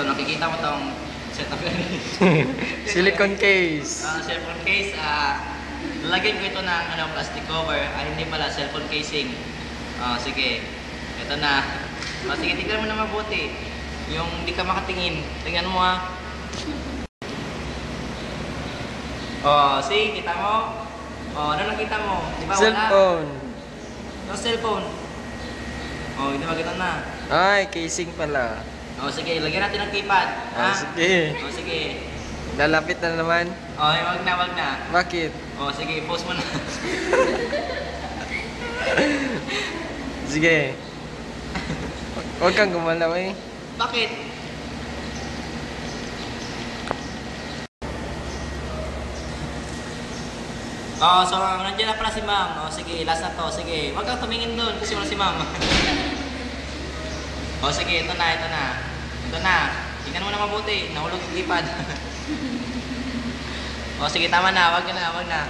ito, nakikita mo tong set of Silicone case. cellphone case. Lalagyan ko ito ng plastic cover. Hindi pala, cellphone casing. Sige. Ito na. Sige, tignan mo na mabuti. Yung hindi ka makatingin. Tingnan mo see, kita mo? Ano nakita mo? Di ba wala? Cellphone. Yung cellphone. Hindi makita na. Ay, casing pala. Sige, lagyan natin ng keypad. Sige. Sige. Lalapit na naman. Wag na. Bakit? Sige, post mo na. Sige. Huwag kang gumalaw eh. Bakit? So nandiyan na pala si ma'am. Sige, last na to. Sige, wag kang tumingin doon kasi wala si ma'am. Sige, ito na. Ito na. Tingnan mo na mabuti. Nahulog yung lipad. Sige, tama na. Wag na.